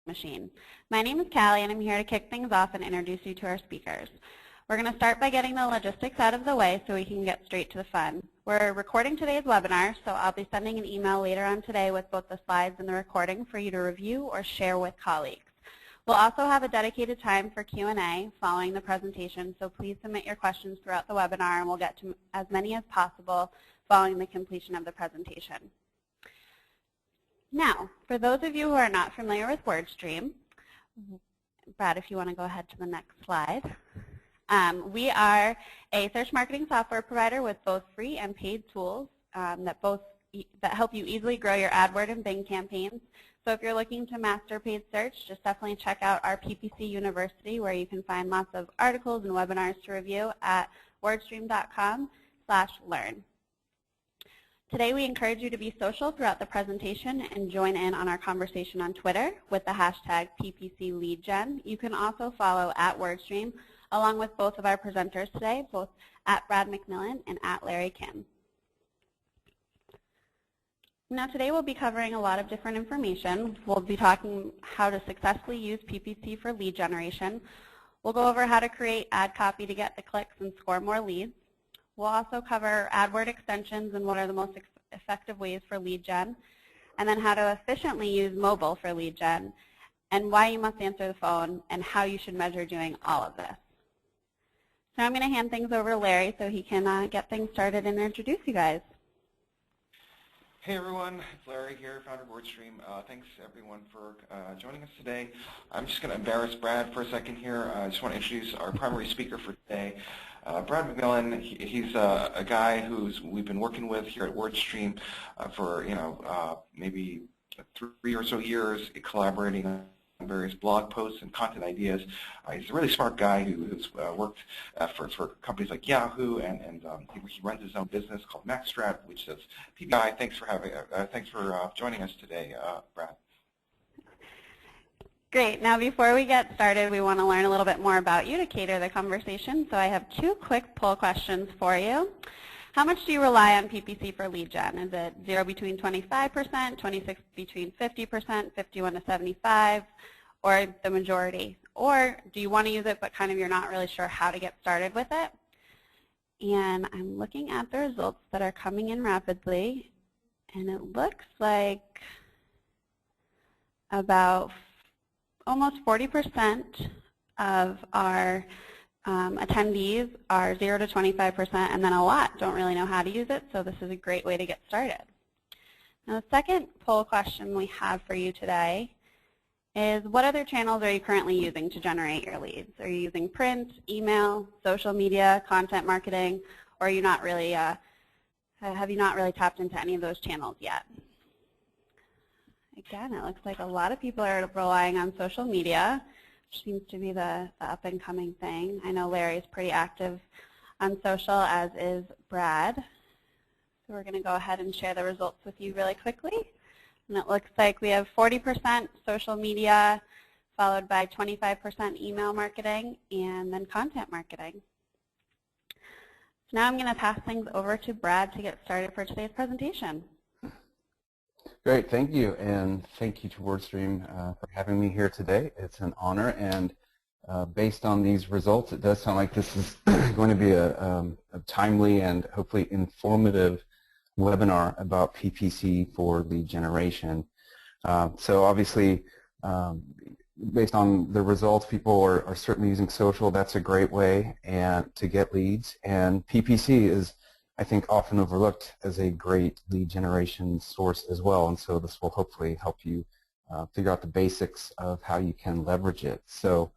machine. My name is Callie, and I'm here to kick things off and introduce you to our speakers. We're going to start by getting the logistics out of the way so we can get straight to the fun. We're recording today's webinar, so I'll be sending an email later on today with both the slides and the recording for you to review or share with colleagues. We'll also have a dedicated time for Q&A following the presentation, so please submit your questions throughout the webinar, and we'll get to as many as possible following the completion of the presentation. Now, for those of you who are not familiar with WordStream, Brad, if you want to go ahead to the next slide. We are a search marketing software provider with both free and paid tools that help you easily grow your AdWord and Bing campaigns. So if you're looking to master paid search, just definitely check out our PPC University, where you can find lots of articles and webinars to review at wordstream.com/learn. Today we encourage you to be social throughout the presentation and join in on our conversation on Twitter with the hashtag PPCLeadGen. You can also follow at WordStream along with both of our presenters today, both at Brad MacMillan and at Larry Kim. Now today we'll be covering a lot of different information. We'll be talking how to successfully use PPC for lead generation. We'll go over how to create ad copy to get the clicks and score more leads. We'll also cover AdWord extensions and what are the most effective ways for lead gen, and then how to efficiently use mobile for lead gen, and why you must answer the phone, and how you should measure doing all of this. So I'm going to hand things over to Larry so he can get things started and introduce you guys. Hey everyone, it's Larry here, founder of WordStream. Thanks everyone for joining us today. I'm just going to embarrass Brad for a second here. I just want to introduce our primary speaker for today. Brad MacMillan, he's a guy we've been working with here at WordStream for maybe 3 or so years, collaborating on various blog posts and content ideas. He's a really smart guy who's worked for companies like Yahoo, and he runs his own business called MacStrat, which does PPI. Thanks for joining us today, Brad. Great. Now before we get started, we want to learn a little bit more about you to cater the conversation. So I have 2 quick poll questions for you. How much do you rely on PPC for lead gen? Is it 0 between 25%, 26 between 50%, 51 to 75, or the majority? Or do you want to use it but you're not really sure how to get started with it? And I'm looking at the results that are coming in rapidly, and it looks like about almost 40% of our attendees are 0 to 25%, and then a lot don't really know how to use it, so this is a great way to get started. Now the second poll question we have for you today is, what other channels are you currently using to generate your leads? Are you using print, email, social media, content marketing, or are you not really, have you not really tapped into any of those channels yet? Again, it looks like a lot of people are relying on social media, which seems to be the up-and-coming thing. I know Larry's pretty active on social, as is Brad. So we're going to go ahead and share the results with you really quickly. And it looks like we have 40% social media, followed by 25% email marketing, and then content marketing. So now I'm going to pass things over to Brad to get started for today's presentation. Great, thank you, and thank you to WordStream for having me here today. It's an honor, and based on these results, it does sound like this is going to be a timely and hopefully informative webinar about PPC for lead generation. So obviously, based on the results, people are certainly using social. That's a great way to get leads, and PPC is, I think, often overlooked as a great lead generation source as well, and so this will hopefully help you figure out the basics of how you can leverage it. So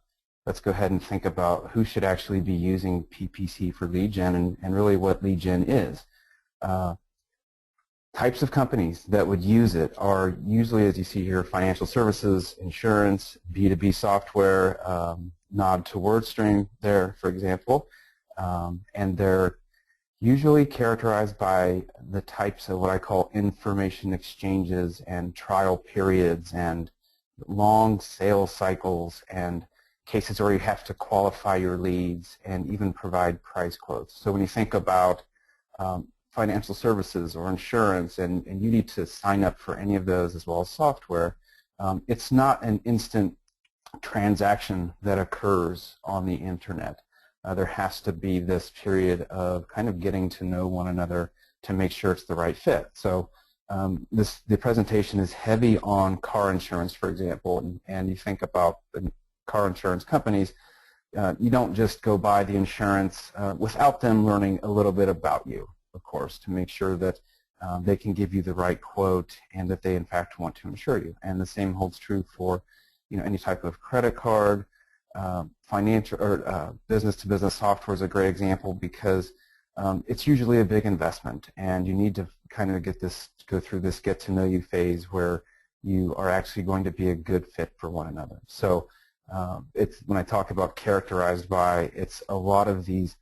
let's go ahead and think about who should actually be using PPC for lead gen, and really what lead gen is. Types of companies that would use it are usually, as you see here, financial services, insurance, B2B software, nod to WordStream there, for example, and they're usually characterized by the types of what I call information exchanges and trial periods and long sales cycles and cases where you have to qualify your leads and even provide price quotes. So when you think about financial services or insurance, and you need to sign up for any of those as well as software, it's not an instant transaction that occurs on the internet. There has to be this period of kind of getting to know one another to make sure it's the right fit. So the presentation is heavy on car insurance, for example, and you think about the car insurance companies. You don't just go buy the insurance without them learning a little bit about you, of course, to make sure that they can give you the right quote and that they in fact want to insure you. And the same holds true for any type of credit card, financial or business-to-business software is a great example because it's usually a big investment, and you need to kind of go through this get-to-know-you phase where you are actually going to be a good fit for one another. So when I talk about characterized by, it's a lot of these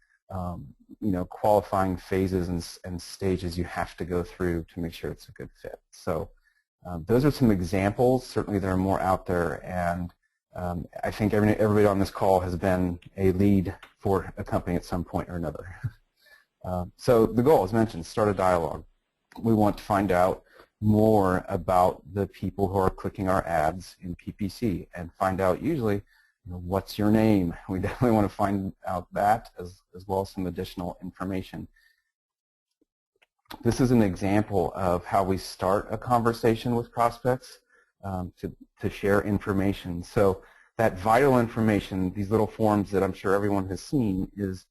qualifying phases and stages you have to go through to make sure it's a good fit. So those are some examples. Certainly there are more out there, and I think everybody on this call has been a lead for a company at some point or another. So the goal, as mentioned, start a dialogue. We want to find out more about the people who are clicking our ads in PPC and find out usually what's your name. We definitely want to find out that as well as some additional information. This is an example of how we start a conversation with prospects to share information. So that vital information, these little forms that I'm sure everyone has seen, is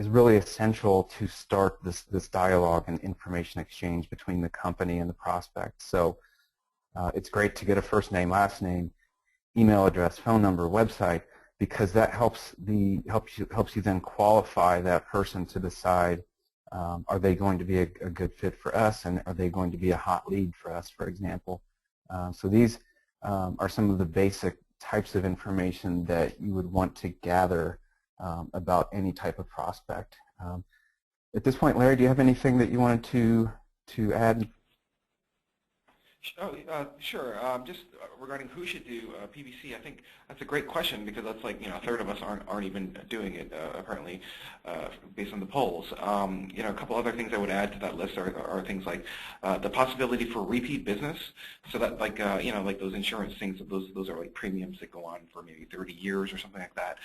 really essential to start this dialogue and information exchange between the company and the prospect. So it's great to get a first name, last name, email address, phone number, website, because that helps you then qualify that person to decide, are they going to be a good fit for us, and are they going to be a hot lead for us, for example. So these are some of the basic types of information that you would want to gather about any type of prospect. At this point, Larry, do you have anything that you wanted to add? Oh, sure. Just regarding who should do PPC, I think that's a great question because that's like a third of us aren't even doing it apparently, based on the polls. A couple other things I would add to that list are things like the possibility for repeat business. So that like those insurance things, those are like premiums that go on for maybe 30 years or something like that.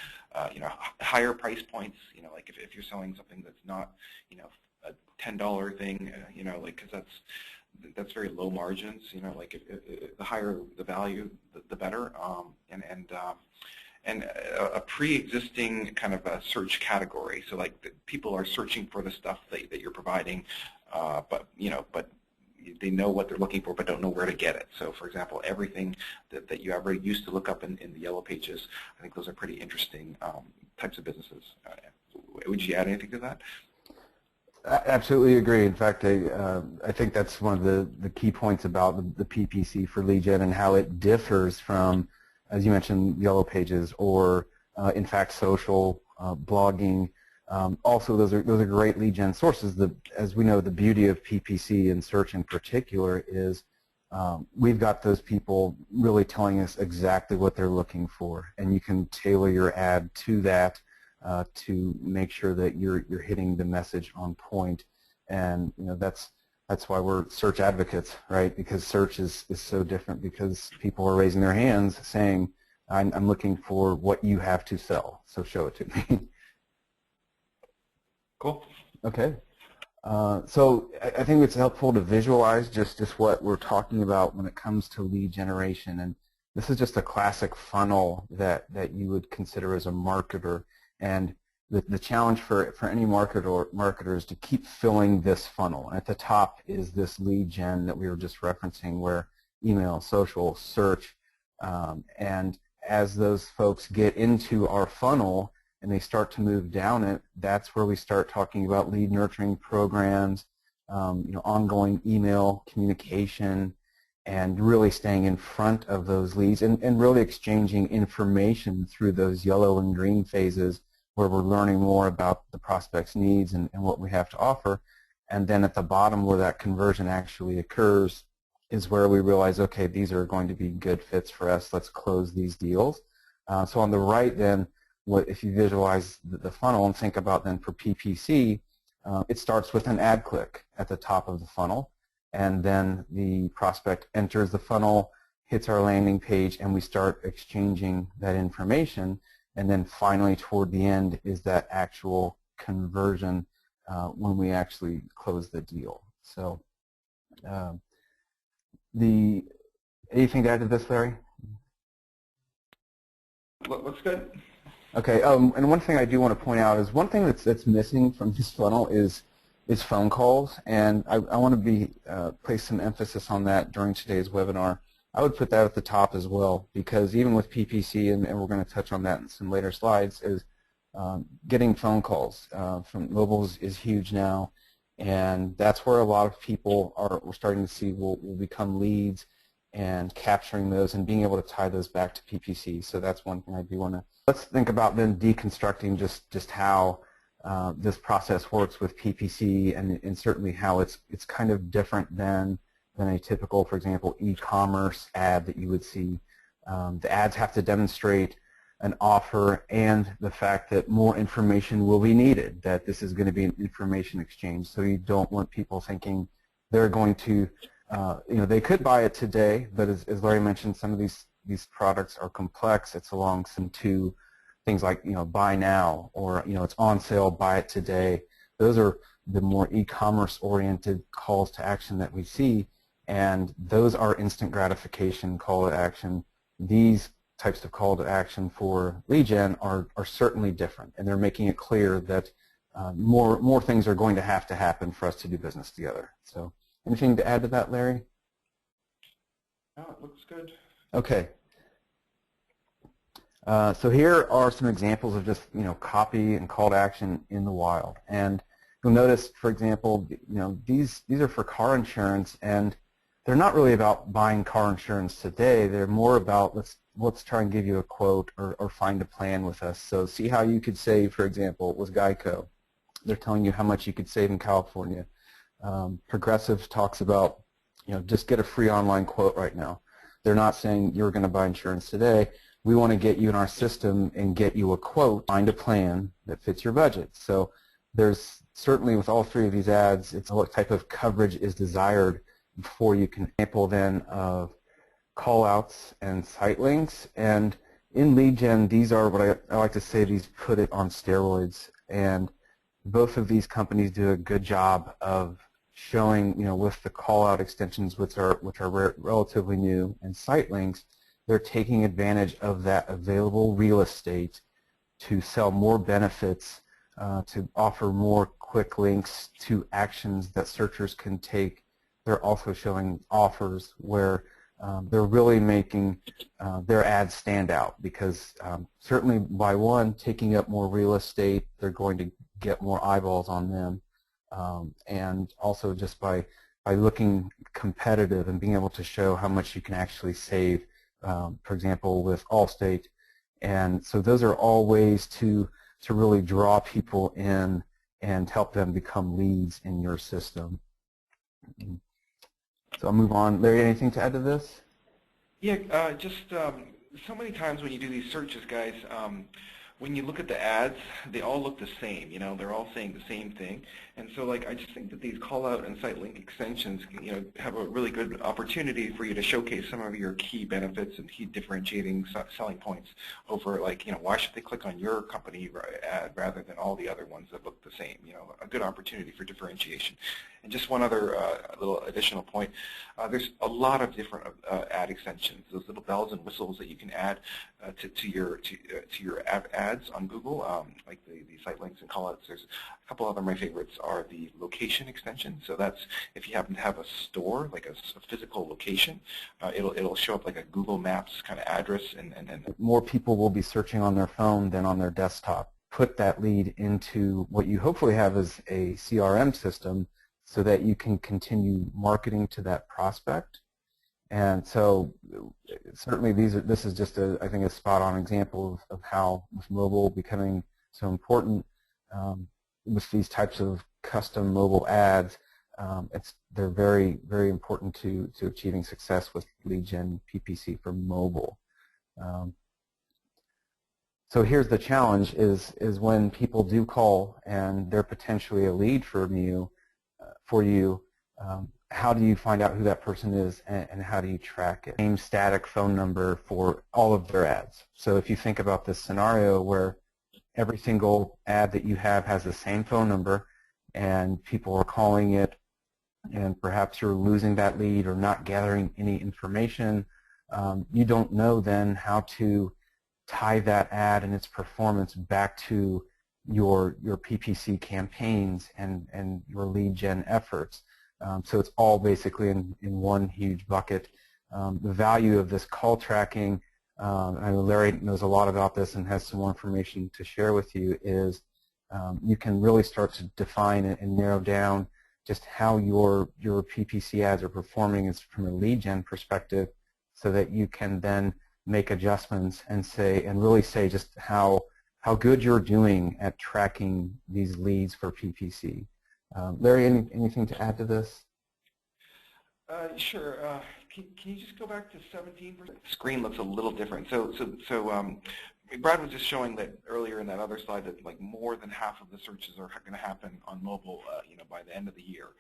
Higher price points. Like if you're selling something that's not a $10 thing, like because that's very low margins. Like if the higher the value, the better. And a pre-existing kind of a search category. So like people are searching for the stuff that you're providing, but they know what they're looking for, but don't know where to get it. So for example, everything that you ever used to look up in the yellow pages, I think those are pretty interesting types of businesses. Would you add anything to that? I absolutely agree. In fact, I think that's one of the key points about the PPC for lead gen and how it differs from, as you mentioned, yellow pages or in fact social, blogging. Also, those are great lead gen sources. As we know, the beauty of PPC and search in particular is we've got those people really telling us exactly what they're looking for, and you can tailor your ad to that. To make sure that you're hitting the message on point, and that's why we're search advocates, right? Because search is so different because people are raising their hands saying, I'm looking for what you have to sell, so show it to me. Cool. Okay. So I think it's helpful to visualize just what we're talking about when it comes to lead generation, and this is just a classic funnel that you would consider as a marketer. And the challenge for any marketer is to keep filling this funnel. At the top is this lead gen that we were just referencing, where email, social, search, and as those folks get into our funnel and they start to move down it, that's where we start talking about lead nurturing programs, ongoing email communication, and really staying in front of those leads and really exchanging information through those yellow and green phases where we're learning more about the prospect's needs and what we have to offer. And then at the bottom where that conversion actually occurs is where we realize, okay, these are going to be good fits for us. Let's close these deals. So on the right then, if you visualize the funnel and think about then for PPC, it starts with an ad click at the top of the funnel. And then the prospect enters the funnel, hits our landing page and we start exchanging that information. And then finally toward the end is that actual conversion when we actually close the deal. So anything to add to this, Larry? Looks good. Okay, and one thing I do want to point out is one thing that's missing from this funnel is phone calls, and I want to place some emphasis on that during today's webinar. I would put that at the top as well, because even with PPC, and we're going to touch on that in some later slides, is getting phone calls from mobiles is huge now, and that's where a lot of people we're starting to see will become leads, and capturing those and being able to tie those back to PPC. So that's one thing I do want to. Let's think about then deconstructing just how this process works with PPC, and certainly how it's kind of different than a typical, for example, e-commerce ad that you would see. The ads have to demonstrate an offer and the fact that more information will be needed, that this is going to be an information exchange. So you don't want people thinking they're going to, they could buy it today, but as Larry mentioned, some of these products are complex. It's along some to things like, buy now, or, it's on sale, buy it today. Those are the more e-commerce oriented calls to action that we see, and those are instant gratification call to action. These types of call to action for lead gen are certainly different, and they're making it clear that more things are going to happen for us to do business together. So anything to add to that, Larry? No, it looks good. Okay. So here are some examples of just copy and call to action in the wild, and you'll notice, for example, these are for car insurance, and they're not really about buying car insurance today. They're more about let's try and give you a quote or find a plan with us. So see how you could save, for example, with Geico. They're telling you how much you could save in California. Progressive talks about just get a free online quote right now. They're not saying you're going to buy insurance today. We want to get you in our system and get you a quote, find a plan that fits your budget. So there's certainly with all three of these ads, it's what type of coverage is desired before you can example then of callouts and site links. And in lead gen, these are what I like to say, these put it on steroids. And both of these companies do a good job of showing, with the callout extensions, which are relatively new, and site links, they're taking advantage of that available real estate to sell more benefits, to offer more quick links to actions that searchers can take. They're also showing offers where they're really making their ads stand out, because certainly by taking up more real estate, they're going to get more eyeballs on them, and also just by looking competitive and being able to show how much you can actually save, for example, with Allstate. And so those are all ways to really draw people in and help them become leads in your system. So I'll move on. Larry, anything to add to this? Yeah, just so many times when you do these searches, guys, when you look at the ads, they all look the same. They're all saying the same thing. And so, I just think that these call-out and site link extensions, have a really good opportunity for you to showcase some of your key benefits and key differentiating selling points over, why should they click on your company ad rather than all the other ones that look the same? A good opportunity for differentiation. And just one other little additional point, there's a lot of different ad extensions, those little bells and whistles that you can add to your ads on Google, like the site links and callouts. There's a couple other my favorites are the location extension. So that's if you happen to have a store, like a physical location, it'll show up like a Google Maps kind of address. And more people will be searching on their phone than on their desktop. Put that lead into what you hopefully have as a CRM system, so that you can continue marketing to that prospect. And so certainly this is just I think a spot-on example of how with mobile becoming so important, with these types of custom mobile ads, they're very, very important to achieving success with lead gen PPC for mobile. So here's the challenge is when people do call and they're potentially a lead for you, how do you find out who that person is, and how do you track it? Same static phone number for all of their ads. So if you think about this scenario where every single ad that you have has the same phone number and people are calling it, and perhaps you're losing that lead or not gathering any information, you don't know then how to tie that ad and its performance back to your PPC campaigns and your lead gen efforts. So it's all basically in one huge bucket. The value of this call tracking, I know Larry knows a lot about this and has some more information to share with you, is you can really start to define and narrow down just how your PPC ads are performing from a lead gen perspective, so that you can then make adjustments and really say just how good you're doing at tracking these leads for PPC. Larry, anything to add to this? Sure. Can you just go back to 17%? The screen looks a little different. So Brad was just showing that earlier in that other slide that like more than half of the searches are going to happen on mobile, by the end of the year,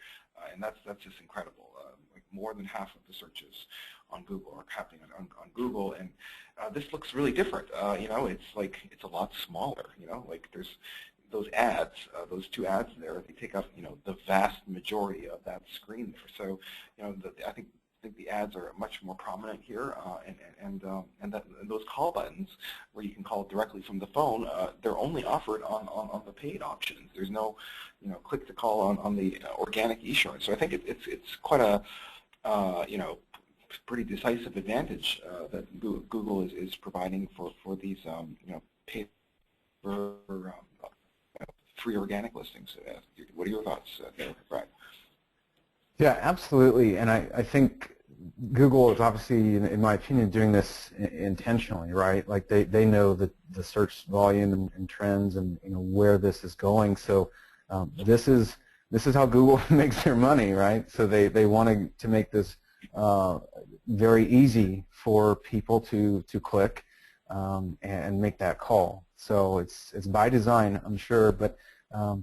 and that's just incredible. Like more than half of the searches on Google are happening on Google, and this looks really different. It's a lot smaller. Like there's those ads, those two ads there, they take up the vast majority of that screen there. So I think the ads are much more prominent here, and those call buttons where you can call directly from the phone, they're only offered on the paid options. There's no click to call on the organic e-short. So I think it's quite a pretty decisive advantage that Google is providing for these paid free organic listings. What are your thoughts there, Brad? Yeah, absolutely. And I think Google is obviously, in my opinion, doing this intentionally, right? Like they know the search volume and trends and where this is going. So this is how Google makes their money, right? So they want to make this very easy for people to click and make that call. So it's by design, I'm sure, but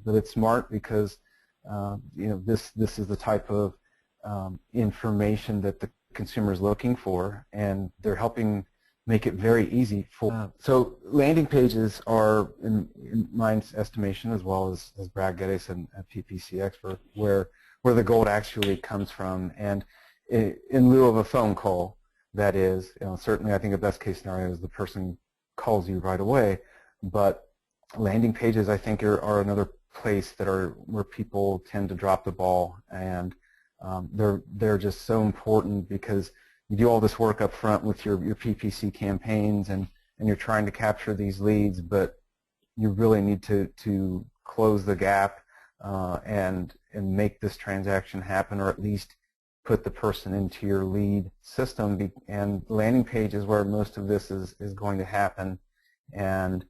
it's smart because this is the type of information that the consumer is looking for, and they're helping make it very easy for. So landing pages are, in my estimation, as well as Brad Geddes and a PPC expert, where the gold actually comes from, and in lieu of a phone call, that is, certainly I think the best case scenario is the person calls you right away, but landing pages I think are another place where people tend to drop the ball, and they're just so important because you do all this work up front with your PPC campaigns, and you're trying to capture these leads, but you really need to close the gap and make this transaction happen, or at least put the person into your lead system. And landing page is where most of this is going to happen, and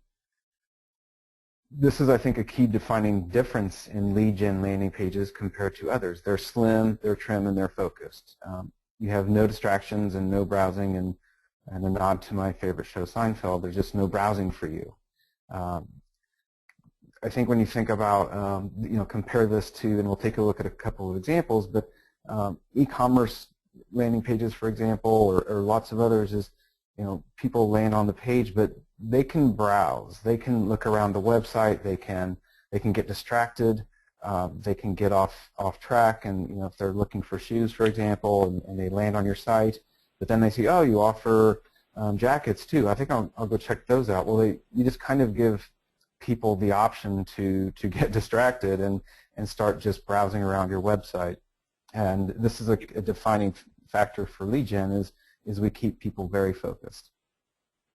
this is, I think, a key defining difference in lead gen landing pages compared to others. They're slim, they're trim, and they're focused. You have no distractions and no browsing, and a nod to my favorite show, Seinfeld, there's just no browsing for you. I think when you think about, compare this to, and we'll take a look at a couple of examples, but e-commerce landing pages, for example, or lots of others, is people land on the page, but they can browse, they can look around the website, they can get distracted, they can get off track, and if they're looking for shoes, for example, and they land on your site, but then they see, oh, you offer jackets too, I think I'll go check those out. Well, you just kind of give people the option to get distracted and start just browsing around your website. And this is a defining factor for lead gen, is we keep people very focused.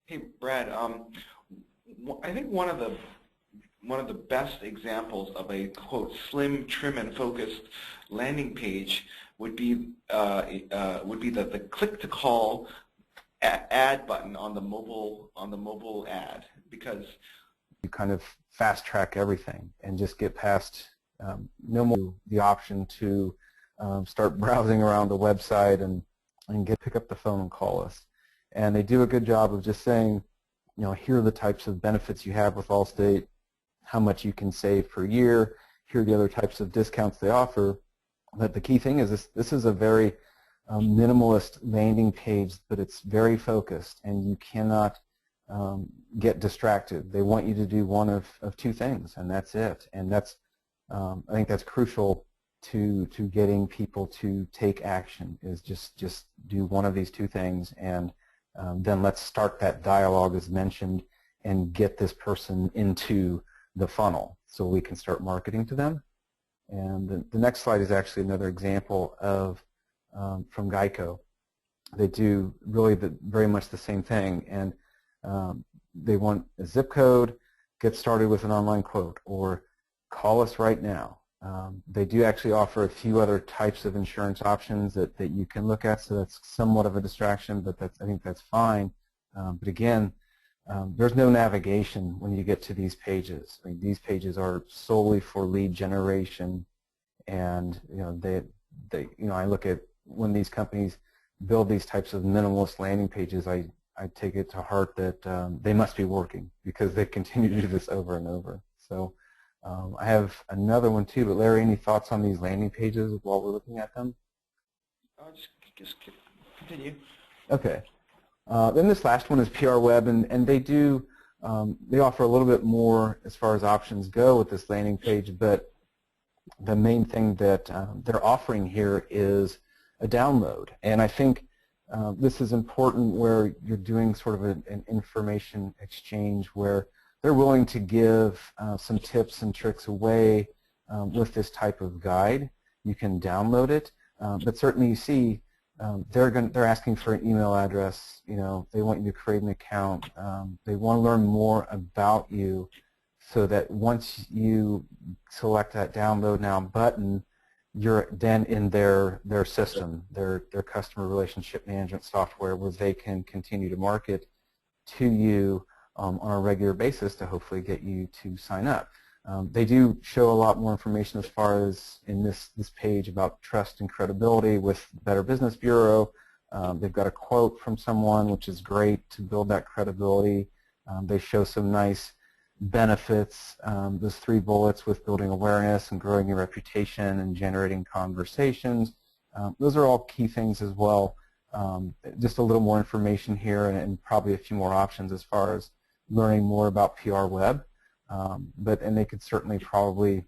Hey, Brad, I think one of the best examples of a quote slim, trim, and focused landing page would be the click to call ad button on the mobile ad, because you kind of fast track everything and just get past no more the option to start browsing around the website and pick up the phone and call us. And they do a good job of just saying, here are the types of benefits you have with Allstate, how much you can save per year, here are the other types of discounts they offer, But the key thing is this is a very minimalist landing page, but it's very focused, and you cannot get distracted. They want you to do one of two things, and that's it. And that's I think that's crucial to getting people to take action, is just do one of these two things, and then let's start that dialogue as mentioned and get this person into the funnel so we can start marketing to them. And the next slide is actually another example of from Geico. They do really very much the same thing, and they want a zip code, get started with an online quote, or call us right now. They do actually offer a few other types of insurance options that you can look at, so that's somewhat of a distraction, but I think that's fine. But again, there's no navigation when you get to these pages. I mean, these pages are solely for lead generation, and I look at when these companies build these types of minimalist landing pages, I take it to heart that they must be working, because they continue to do this over and over. So I have another one too, but Larry, any thoughts on these landing pages while we're looking at them? Just continue. Okay. Then this last one is PR Web, and they offer a little bit more as far as options go with this landing page, but the main thing that they're offering here is a download. And I think this is important where you're doing sort of an information exchange where they're willing to give some tips and tricks away with this type of guide. You can download it, but certainly you see they're asking for an email address. They want you to create an account. They want to learn more about you, so that once you select that download now button, you're then in their system, their customer relationship management software, where they can continue to market to you on a regular basis to hopefully get you to sign up. They do show a lot more information as far as in this page about trust and credibility with Better Business Bureau. They've got a quote from someone, which is great to build that credibility. They show some nice benefits, those 3 bullets with building awareness and growing your reputation and generating conversations. Those are all key things as well. Just a little more information here, and probably a few more options as far as learning more about PR Web. And they could certainly probably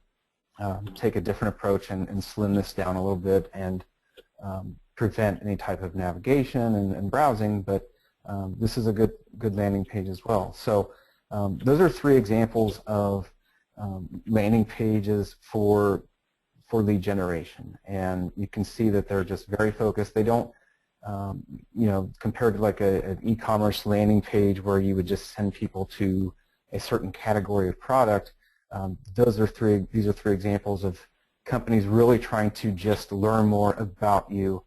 take a different approach and slim this down a little bit and prevent any type of navigation and browsing, but this is a good landing page as well. So those are 3 examples of landing pages for lead generation, and you can see that they're just very focused. They don't, compared to like an e-commerce landing page where you would just send people to a certain category of product. These are 3 examples of companies really trying to just learn more about you,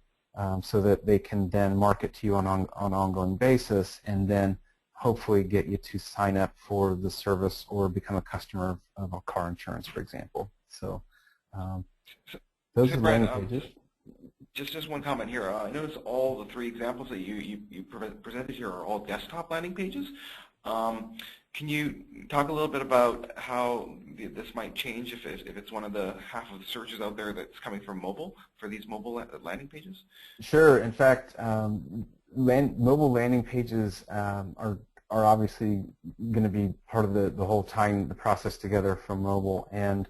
so that they can then market to you on an ongoing basis, and then hopefully get you to sign up for the service or become a customer of a car insurance, for example. So those are the landing pages. Just one comment here. I notice all the 3 examples that you presented here are all desktop landing pages. Can you talk a little bit about how this might change if it's one of the half of the searches out there that's coming from mobile, for these mobile landing pages? Sure. In fact, mobile landing pages are obviously going to be part of the whole tying the process together from mobile. And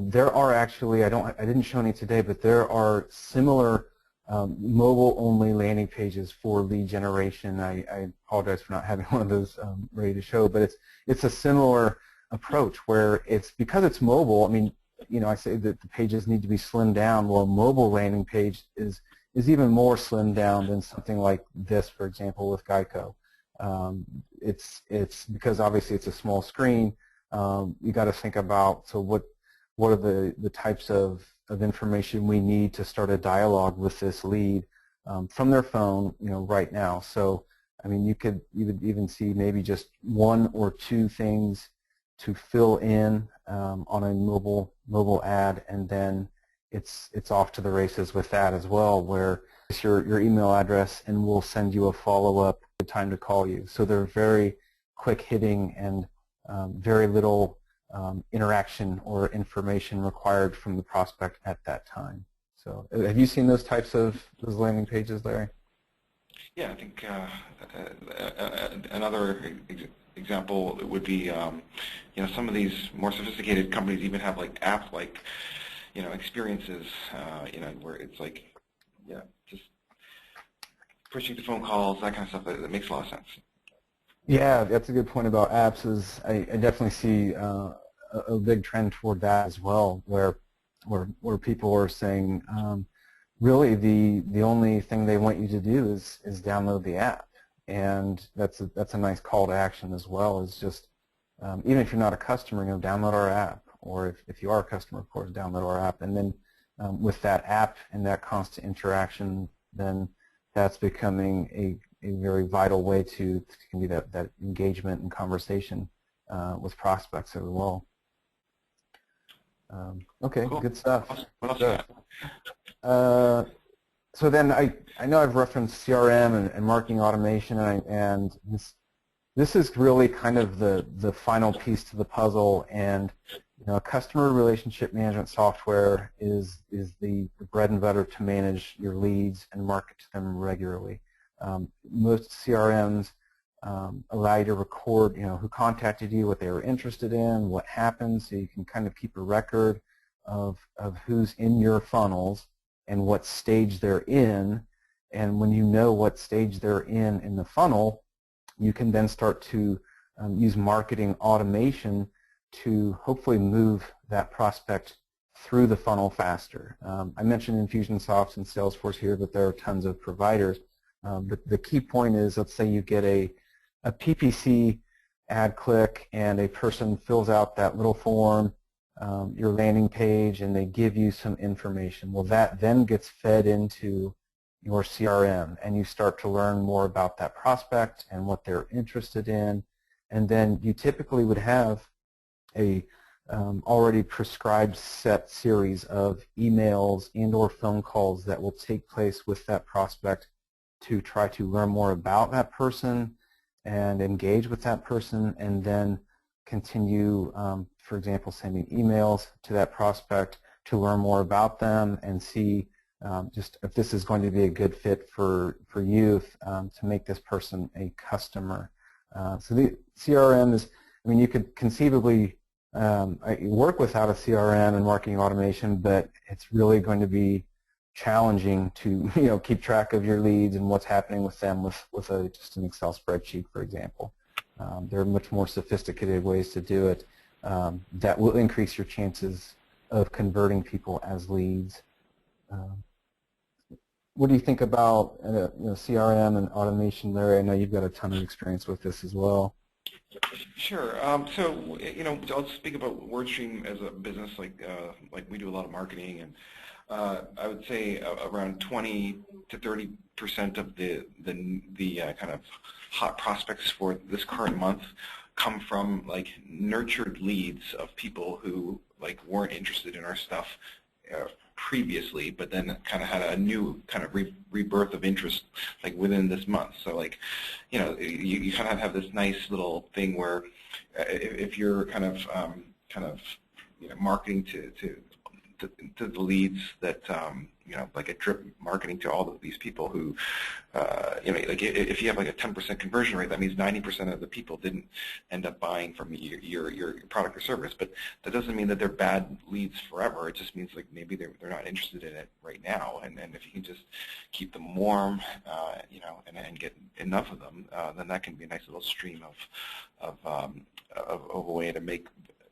there are actually, I didn't show any today, but there are similar mobile-only landing pages for lead generation. I apologize for not having one of those ready to show, but it's a similar approach where it's because it's mobile. I mean, I say that the pages need to be slimmed down. Well, a mobile landing page is even more slimmed down than something like this, for example, with Geico. It's because obviously it's a small screen. You got to think about, so what are the types of information we need to start a dialogue with this lead from their phone, right now. So, I mean, you would even see maybe just 1 or 2 things to fill in on a mobile ad, and then it's off to the races with that as well, where it's your email address, and we'll send you a follow-up time to call you. So they're very quick hitting, and very little interaction or information required from the prospect at that time. So have you seen those types of those landing pages, Larry? Yeah, I think another example would be, some of these more sophisticated companies even have like app-like, experiences, where it's like, just pushing the phone calls, that kind of stuff. That makes a lot of sense. Yeah, that's a good point about apps. I definitely see a big trend toward that as well, where people are saying, really the only thing they want you to do is download the app, and that's a nice call to action as well. Is just even if you're not a customer, download our app, or if you are a customer, of course, download our app, and then with that app and that constant interaction, then that's becoming a very vital way to continue that engagement and conversation with prospects as well. Okay, cool. Good stuff. What else? So then I know I've referenced CRM and marketing automation, and this is really kind of the final piece to the puzzle. And customer relationship management software is the bread and butter to manage your leads and market to them regularly. Most CRMs allow you to record, who contacted you, what they were interested in, what happened, so you can kind of keep a record of who's in your funnels and what stage they're in. And when you know what stage they're in the funnel, you can then start to use marketing automation to hopefully move that prospect through the funnel faster. I mentioned Infusionsoft and Salesforce here, but there are tons of providers. But the key point is, let's say you get a PPC ad click and a person fills out that little form, your landing page, and they give you some information. Well, that then gets fed into your CRM, and you start to learn more about that prospect and what they're interested in. And then you typically would have a already prescribed set series of emails and or phone calls that will take place with that prospect to try to learn more about that person and engage with that person, and then continue, for example, sending emails to that prospect to learn more about them and see just if this is going to be a good fit for you to make this person a customer. So the CRM is, you could conceivably work without a CRM and marketing automation, but it's really going to be challenging to keep track of your leads and what's happening with them with just an Excel spreadsheet, for example. There are much more sophisticated ways to do it that will increase your chances of converting people as leads. What do you think about CRM and automation, Larry? I know you've got a ton of experience with this as well. Sure. So I'll speak about WordStream as a business. Like we do a lot of marketing, and I would say around 20 to 30% of the kind of hot prospects for this current month come from like nurtured leads of people who like weren't interested in our stuff previously, but then kind of had a new kind of rebirth of interest like within this month. So like, you kind of have this nice little thing where if you're kind of marketing to the leads that like a drip marketing to all of these people who like if you have like a 10% conversion rate, that means 90% of the people didn't end up buying from your product or service. But that doesn't mean that they're bad leads forever. It just means like maybe they're not interested in it right now. And if you can just keep them warm, and get enough of them, then that can be a nice little stream of a way to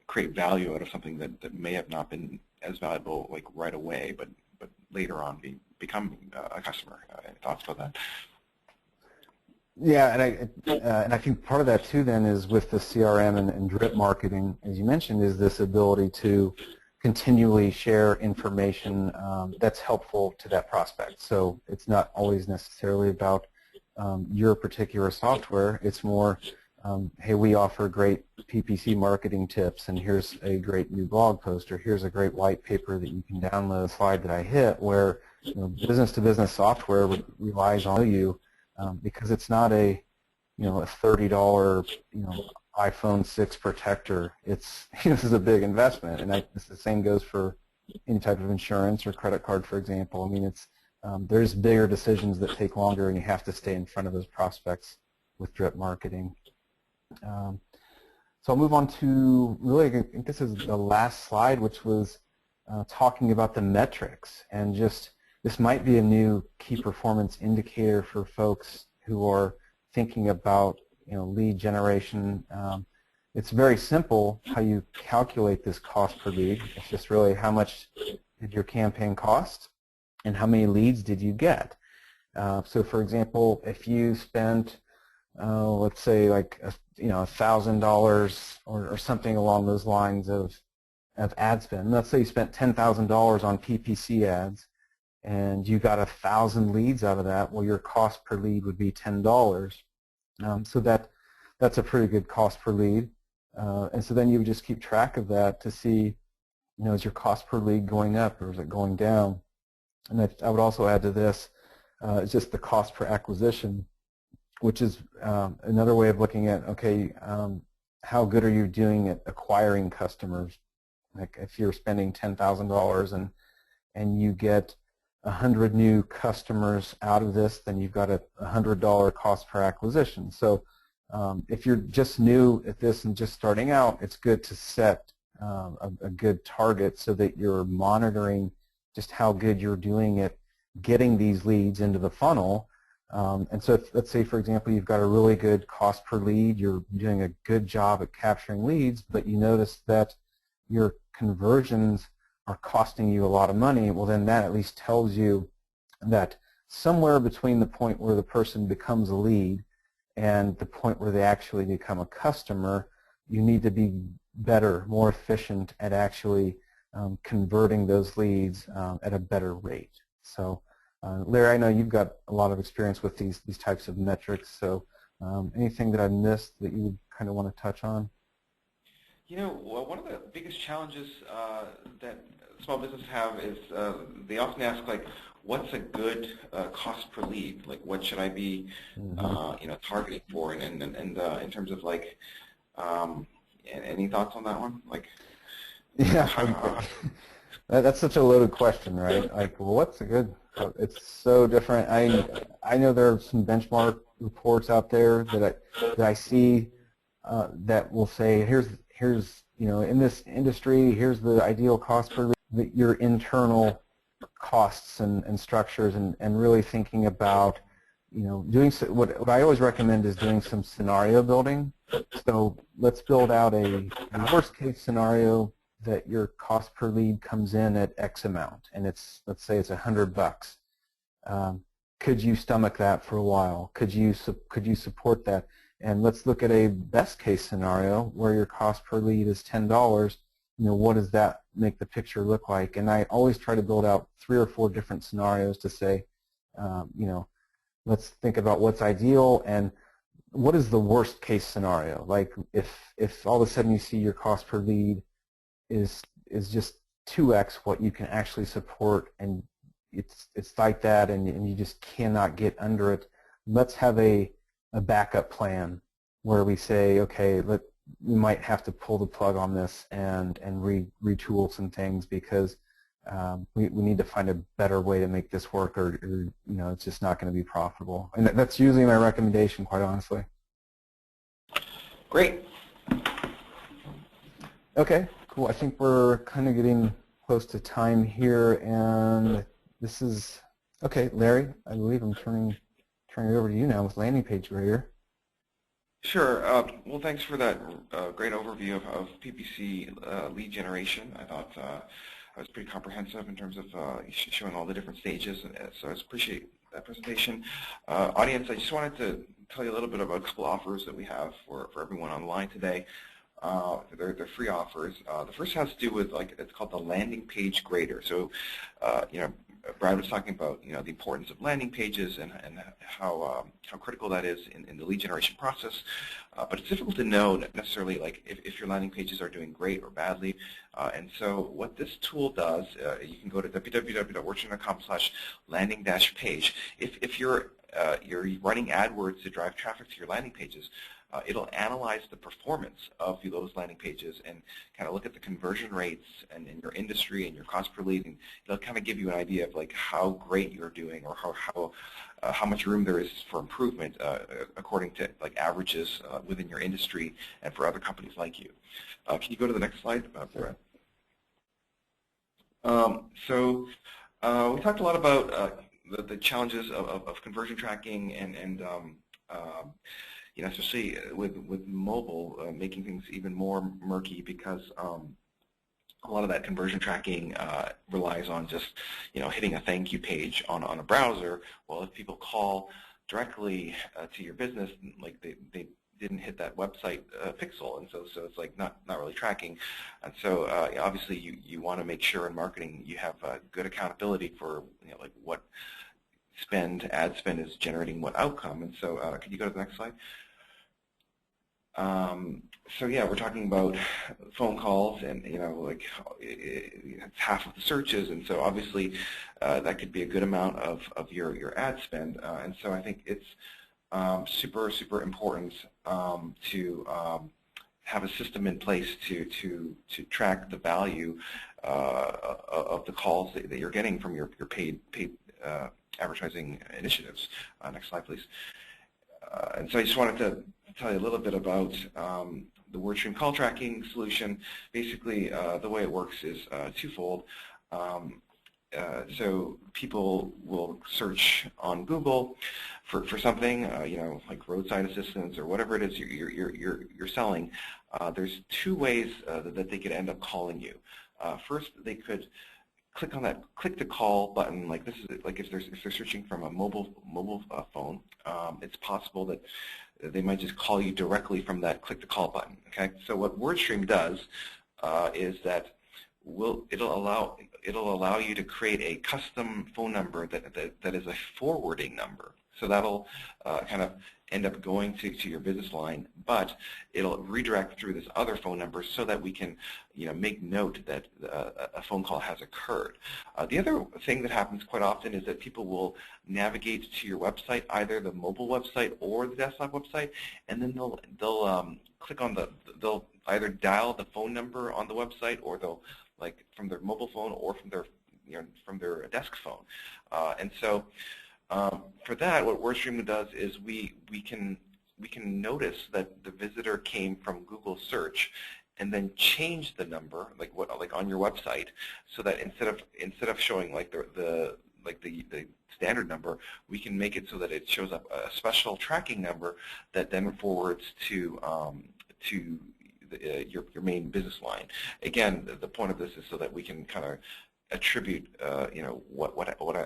create value out of something that may have not been as valuable like right away, but later on become a customer. Any thoughts about that? Yeah, and I think part of that too then is with the CRM and drip marketing, as you mentioned, is this ability to continually share information that's helpful to that prospect. So it's not always necessarily about your particular software. It's more, hey, we offer great PPC marketing tips, and here's a great new blog post, or here's a great white paper that you can download. A slide that I hit where business-to-business software relies on you because it's not a $30 iPhone 6 protector. It's this is a big investment, and the same goes for any type of insurance or credit card, for example. I mean, it's there's bigger decisions that take longer, and you have to stay in front of those prospects with drip marketing. So I'll move on to really, I think this is the last slide, which was talking about the metrics, and just this might be a new key performance indicator for folks who are thinking about lead generation. It's very simple how you calculate this cost per lead. It's just really how much did your campaign cost and how many leads did you get. So for example, if you spent let's say like $1,000 or something along those lines of ad spend. Let's say you spent $10,000 on PPC ads and you got 1,000 leads out of that. Well, your cost per lead would be $10. So that's a pretty good cost per lead. And so then you would just keep track of that to see, is your cost per lead going up or is it going down? And I would also add to this, it's just the cost per acquisition, which is another way of looking at, okay, how good are you doing at acquiring customers? Like if you're spending $10,000 and you get 100 new customers out of this, then you've got a $100 cost per acquisition. So if you're just new at this and just starting out, it's good to set a good target so that you're monitoring just how good you're doing at getting these leads into the funnel. And so let's say, for example, you've got a really good cost per lead, you're doing a good job at capturing leads, but you notice that your conversions are costing you a lot of money. Well, then that at least tells you that somewhere between the point where the person becomes a lead and the point where they actually become a customer, you need to be better, more efficient at actually converting those leads at a better rate. So Larry, I know you've got a lot of experience with these types of metrics, so anything that I missed that you would kind of want to touch on? One of the biggest challenges that small businesses have is they often ask, like, what's a good cost per lead? Like, what should I be, targeting for? And in terms of, like, any thoughts on that one? Like, yeah, that's such a loaded question, right? Like, well, what's a good? It's so different. I know there are some benchmark reports out there that I see that will say here's in this industry, here's the ideal cost per lead. Your internal costs and structures and really thinking about doing what I always recommend is doing some scenario building. So let's build out a worst case scenario that your cost per lead comes in at X amount, and let's say it's $100. Could you stomach that for a while? Could you support that? And let's look at a best case scenario where your cost per lead is $10. What does that make the picture look like? And I always try to build out 3 or 4 different scenarios to say, let's think about what's ideal and what is the worst case scenario. Like if all of a sudden you see your cost per lead is just 2x what you can actually support, and it's like that, and you just cannot get under it. Let's have a backup plan where we say, okay, we might have to pull the plug on this and retool some things because we need to find a better way to make this work, or it's just not going to be profitable. And that's usually my recommendation, quite honestly. Great. Okay, cool. I think we're kind of getting close to time here, and this is okay, Larry. I believe I'm turning it over to you now with landing page grader. Sure. Well, thanks for that great overview of PPC lead generation. I thought it was pretty comprehensive in terms of showing all the different stages, so I appreciate that presentation. Audience, I just wanted to tell you a little bit about a couple offers that we have for everyone online today. They're free offers. The first has to do with, it's called the landing page grader. So, Brad was talking about, the importance of landing pages and how critical that is in the lead generation process. But it's difficult to know necessarily, if your landing pages are doing great or badly. And so what this tool does, you can go to www.wordstream.com/landing-page. If you're running AdWords to drive traffic to your landing pages, It'll analyze the performance of those landing pages and kind of look at the conversion rates and in your industry and your cost per lead, and it'll kind of give you an idea of like how great you're doing or how much room there is for improvement according to like averages within your industry and for other companies like you. Can you go to the next slide, Brett? We talked a lot about the challenges of conversion tracking and you know, especially with mobile, making things even more murky because a lot of that conversion tracking relies on just, you know, hitting a thank you page on a browser. Well, if people call directly to your business, like they didn't hit that website pixel, and so it's like not really tracking. And so obviously you want to make sure in marketing you have good accountability for, you know, like what ad spend is generating what outcome. And so could you go to the next slide? So yeah, we're talking about phone calls, and you know, like it's half of the searches, and so obviously that could be a good amount of your ad spend. And so I think it's super important to have a system in place to track the value of the calls that you're getting from your paid advertising initiatives. Next slide, please. And so I just wanted to tell you a little bit about the WordStream call tracking solution. Basically, the way it works is twofold. So people will search on Google for something, you know, like roadside assistance or whatever it is you're selling. There's two ways that they could end up calling you. First, they could click on that click to call button. Like this is like if they're searching from a mobile phone, it's possible that they might just call you directly from that click to call button. Okay, so what WordStream does is that it'll allow you to create a custom phone number that is a forwarding number. So that'll kind of end up going to your business line, but it'll redirect through this other phone number so that we can, you know, make note that a phone call has occurred. The other thing that happens quite often is that people will navigate to your website, either the mobile website or the desktop website, and then they'll click on they'll either dial the phone number on the website, or they'll like from their mobile phone or from their, you know, from their desk phone. And so for that, what WordStream does is we can notice that the visitor came from Google search, and then change the number like on your website, so that instead of showing like the standard number, we can make it so that it shows up a special tracking number that then forwards to your main business line. Again, the point of this is so that we can kind of attribute, you know, what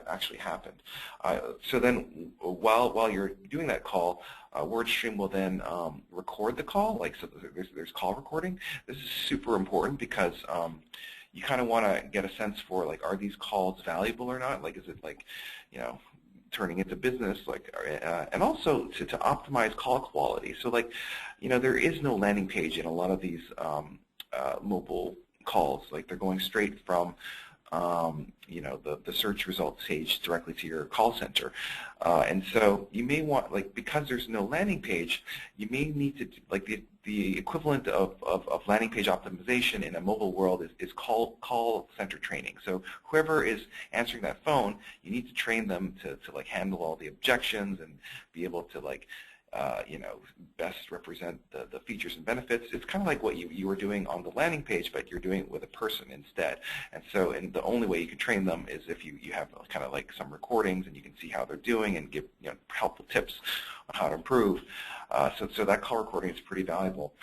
actually happened. So then, while you're doing that call, WordStream will then record the call. Like, so there's call recording. This is super important because you kind of want to get a sense for, like, are these calls valuable or not? Like, is it like, you know, turning into business, like, and also to optimize call quality. So, like, you know, there is no landing page in a lot of these mobile calls. Like, they're going straight from you know, the search results page directly to your call center. And so you may want, like, because there's no landing page, you may need to, like, the equivalent of landing page optimization in a mobile world is call center training. So whoever is answering that phone, you need to train them to like handle all the objections and be able to, like, you know, best represent the features and benefits. It's kind of like what you were doing on the landing page, but you're doing it with a person instead. And so, and the only way you can train them is if you have kind of like some recordings and you can see how they're doing and give, you know, helpful tips on how to improve. So that call recording is pretty valuable.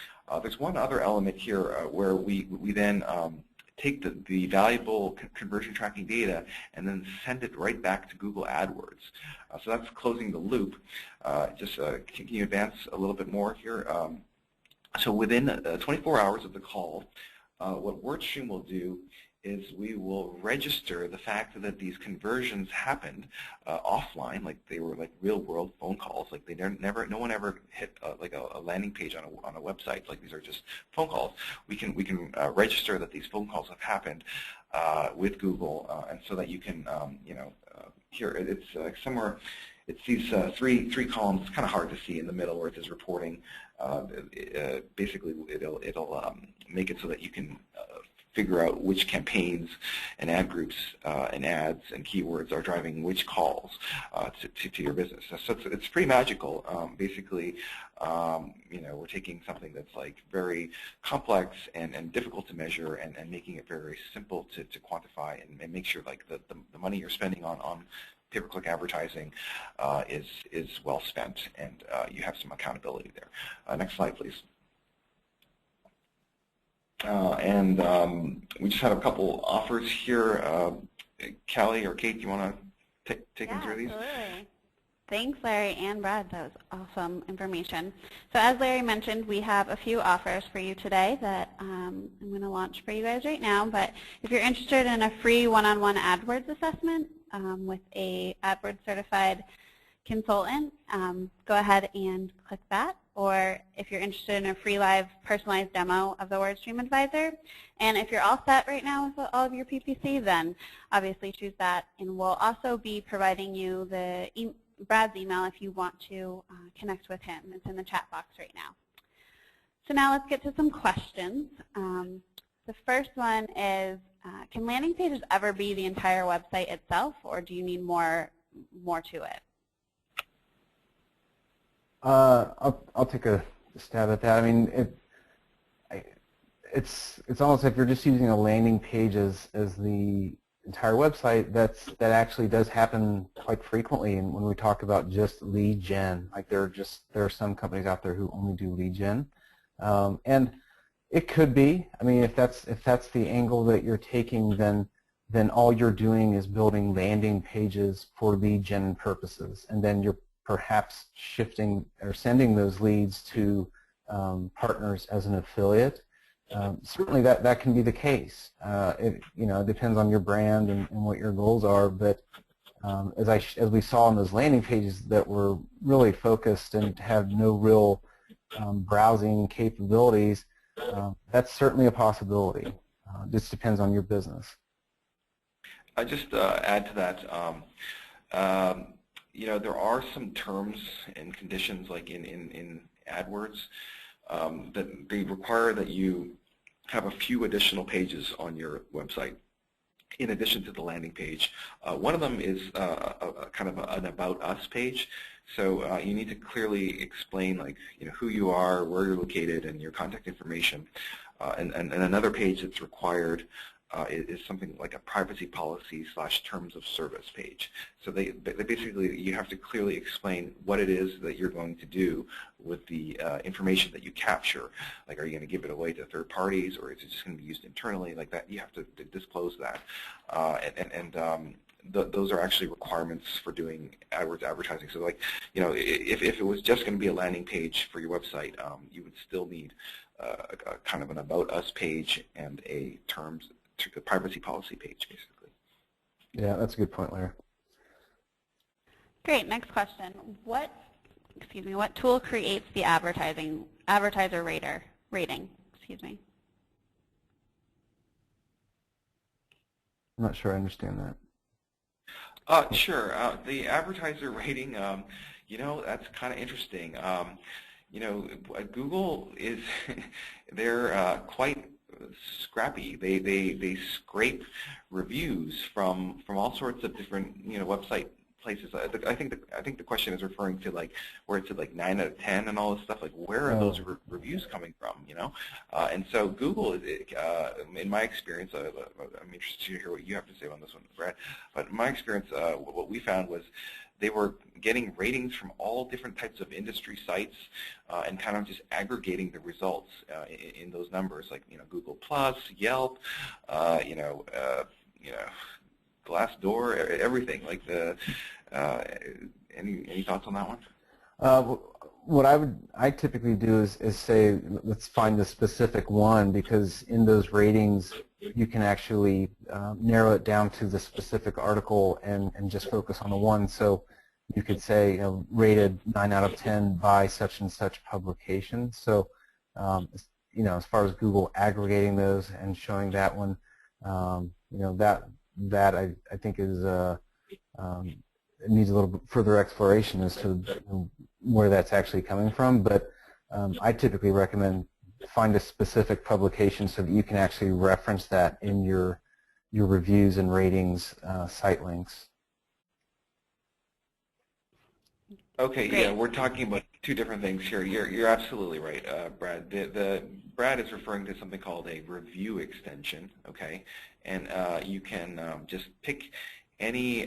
There's one other element here where we then take the valuable conversion tracking data and then send it right back to Google AdWords. So that's closing the loop. Can you advance a little bit more here? So within 24 hours of the call, what WordStream will do is we will register the fact that these conversions happened offline, like they were like real-world phone calls, like no one ever hit like a landing page on a website. Like, these are just phone calls. We can register that these phone calls have happened with Google, and so that you can, you know, here it's somewhere it's these three columns. It's kind of hard to see in the middle where it says reporting. Basically, it'll make it so that you can figure out which campaigns and ad groups and ads and keywords are driving which calls to your business. So it's pretty magical. Basically, we're taking something that's like very complex and difficult to measure and making it very simple to quantify and make sure like the money you're spending on pay-per-click advertising is well spent, and you have some accountability there. Next slide, please. We just have a couple offers here. Callie or Kate, do you want to take them through these? Absolutely. Thanks, Larry and Brad. That was awesome information. So as Larry mentioned, we have a few offers for you today that I'm going to launch for you guys right now. But if you're interested in a free one-on-one AdWords assessment with a AdWords certified consultant, go ahead and click that. Or if you're interested in a free live personalized demo of the WordStream Advisor. And if you're all set right now with all of your PPC, then obviously choose that. And we'll also be providing you the Brad's email if you want to connect with him. It's in the chat box right now. So now let's get to some questions. The first one is, can landing pages ever be the entire website itself, or do you need more to it? I'll take a stab at that. I mean, it's almost like you're just using a landing page as the entire website. That actually does happen quite frequently. And when we talk about just lead gen, like there are some companies out there who only do lead gen, and it could be. I mean, if that's the angle that you're taking, then all you're doing is building landing pages for lead gen purposes, and then you're perhaps shifting or sending those leads to partners as an affiliate. Certainly that can be the case. It depends on your brand and what your goals are, but as we saw in those landing pages that were really focused and have no real browsing capabilities, that's certainly a possibility. Just depends on your business. I just add to that. There are some terms and conditions like in AdWords that they require that you have a few additional pages on your website in addition to the landing page. One of them is a kind of an About Us page. So you need to clearly explain who you are, where you're located, and your contact information. And another page that's required is something like a privacy policy / terms of service page. So they basically, you have to clearly explain what it is that you're going to do with the information that you capture. Like, are you going to give it away to third parties, or is it just going to be used internally? Like that, you have to disclose that. Those are actually requirements for doing AdWords advertising. So if it was just going to be a landing page for your website, you would still need a kind of an About Us page and a terms to the privacy policy page, basically. Yeah, that's a good point, Larry. Great. Next question. What tool creates the advertiser rating? Excuse me. I'm not sure I understand that. Sure. The advertiser rating, that's kind of interesting. Google is they're quite scrappy. They scrape reviews from all sorts of different website places. I think the question is referring to where it's at 9 out of 10 and all this stuff. Like, where are those reviews coming from? And so Google is, in my experience, I'm interested to hear what you have to say on this one, Brad. But in my experience, what we found was they were getting ratings from all different types of industry sites and kind of just aggregating the results in those numbers, like Google Plus, Yelp, Glassdoor, everything. Like any thoughts on that one? What I typically do is say, let's find the specific one, because in those ratings you can actually narrow it down to the specific article and just focus on the one. So you could say rated 9 out of 10 by such and such publication. So as far as Google aggregating those and showing that one, that I think is it needs a little bit further exploration as to where that's actually coming from. But I typically recommend find a specific publication so that you can actually reference that in your reviews and ratings site links. Okay, Great. yeah, we're talking about two different things here. You're absolutely right, Brad. Brad is referring to something called a review extension, okay? And you can just pick any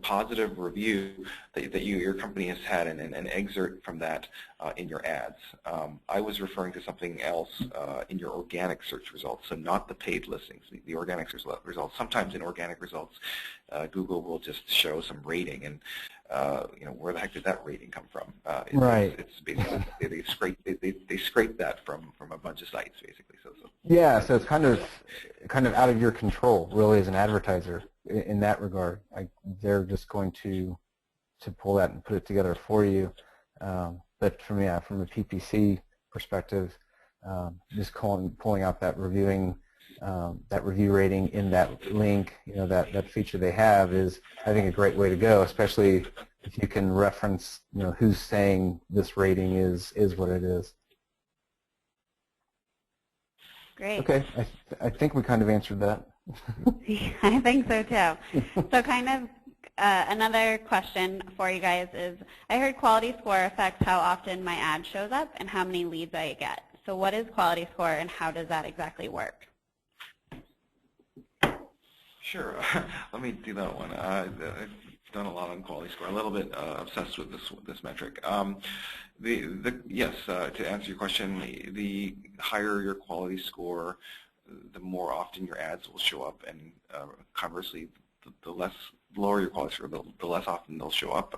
positive review that your company has had and excerpt from that in your ads. I was referring to something else in your organic search results, so not the paid listings, the organic search results. Sometimes in organic results, Google will just show some rating, and where the heck did that rating come from? Right. It's basically they scrape that from a bunch of sites, basically. So yeah, so it's kind of out of your control, really, as an advertiser in that regard. They're just going to pull that and put it together for you. But from a PPC perspective, just pulling out that review rating in that link, that feature they have is, I think, a great way to go, especially if you can reference, who's saying this rating is what it is. Great. Okay, I think we kind of answered that. I think so too. So kind of another question for you guys is, I heard quality score affects how often my ad shows up and how many leads I get. So what is quality score and how does that exactly work? Sure. Let me do that one. I've done a lot on quality score. A little bit obsessed with this metric. Yes, to answer your question, the higher your quality score, the more often your ads will show up, and conversely, the lower your quality score, the less often they'll show up.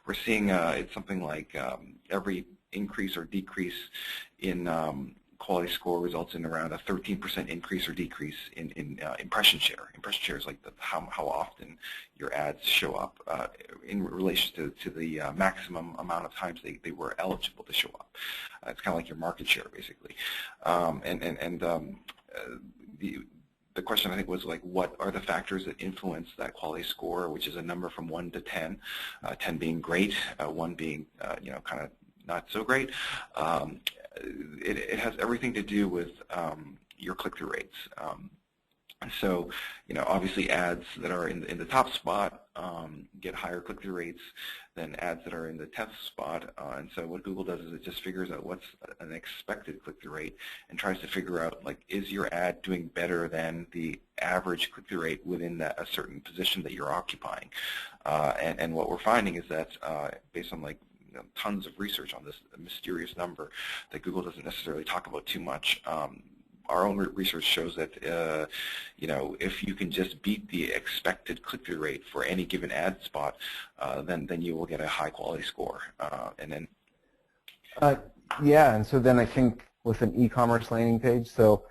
We're seeing it's something like every increase or decrease in quality score results in around a 13% increase or decrease in impression share. Impression share is like how often your ads show up in relation to the maximum amount of times they were eligible to show up. It's kind of like your market share, basically. The question, I think, was like, what are the factors that influence that quality score, which is a number from 1 to 10, 10 being great, 1 being kind of not so great. It has everything to do with your click-through rates. So, obviously ads that are in the top spot get higher click-through rates than ads that are in the 10th spot. And so what Google does is it just figures out what's an expected click-through rate and tries to figure out, like, is your ad doing better than the average click-through rate within a certain position that you're occupying. And what we're finding is that based on tons of research on this mysterious number that Google doesn't necessarily talk about too much. Our own research shows that if you can just beat the expected click-through rate for any given ad spot, then you will get a high quality score. Yeah, and so then I think with an e-commerce landing page, so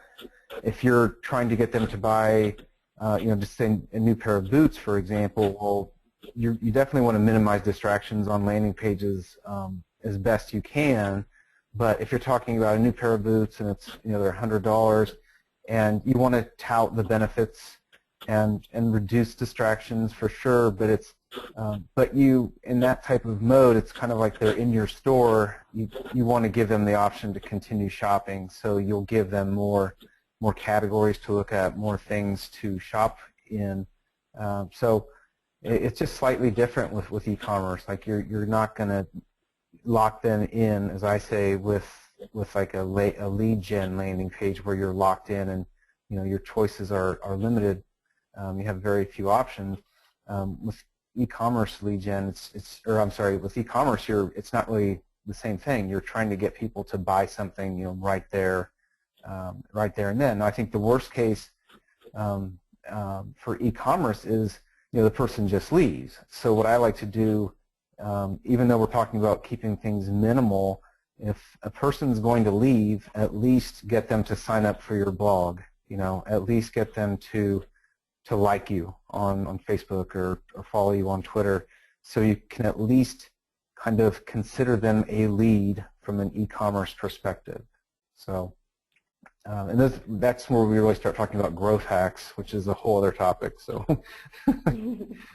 if you're trying to get them to buy, just say a new pair of boots, for example, well, you definitely want to minimize distractions on landing pages as best you can. But if you're talking about a new pair of boots and it's they're $100 and you want to tout the benefits and reduce distractions for sure, but it's but you in that type of mode, it's kind of like they're in your store. You want to give them the option to continue shopping, so you'll give them more categories to look at, more things to shop in. So it's just slightly different with e-commerce. Like you're not going to lock them in, as I say, with like a lead gen landing page where you're locked in and your choices are limited. You have very few options. With e-commerce lead gen, with e-commerce, it's not really the same thing. You're trying to get people to buy something, right there and then. Now, I think the worst case for e-commerce is the person just leaves. So what I like to do, even though we're talking about keeping things minimal, if a person's going to leave, at least get them to sign up for your blog. At least get them to like you on Facebook or follow you on Twitter, so you can at least kind of consider them a lead from an e-commerce perspective. So And that's where we really start talking about growth hacks, which is a whole other topic. So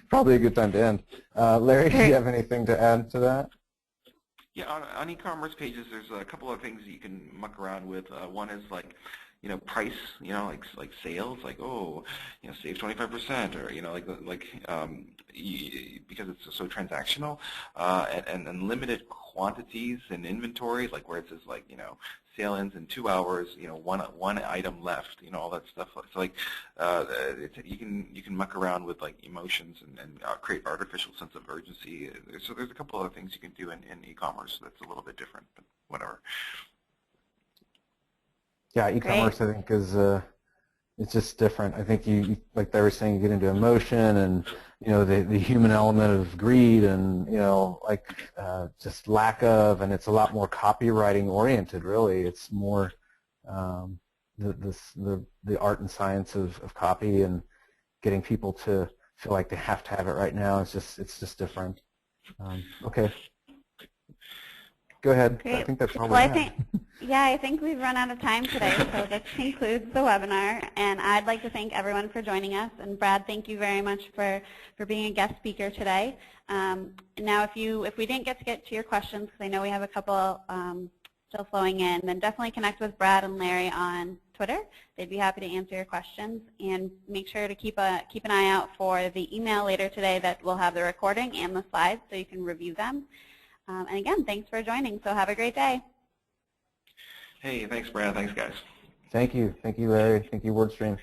probably a good time to end. Larry, do you have anything to add to that? Yeah, on e-commerce pages, there's a couple of things that you can muck around with. One is like, price, like sales, like, oh, save 25%, or because it's so transactional, and limited quantities and inventory, like where it says like, sale ends in 2 hours, one item left, all that stuff. So like, you can muck around with like emotions and create artificial sense of urgency. So there's a couple other things you can do in e-commerce that's a little bit different, but whatever. Yeah, e-commerce I think is it's just different. I think you like they were saying, you get into emotion and the human element of greed and just lack of, and it's a lot more copywriting oriented. Really, it's more the art and science of copy and getting people to feel like they have to have it right now. It's just different. Okay. Go ahead. Great. I think that's all well, we have. I think we've run out of time today, so this concludes the webinar. And I'd like to thank everyone for joining us. And Brad, thank you very much for being a guest speaker today. Now, if we didn't get to your questions, because I know we have a couple still flowing in, then definitely connect with Brad and Larry on Twitter. They'd be happy to answer your questions. And make sure to keep an eye out for the email later today that will have the recording and the slides so you can review them. And again, thanks for joining. So have a great day. Hey, thanks, Brad. Thanks, guys. Thank you. Thank you, Larry. Thank you, WordStream.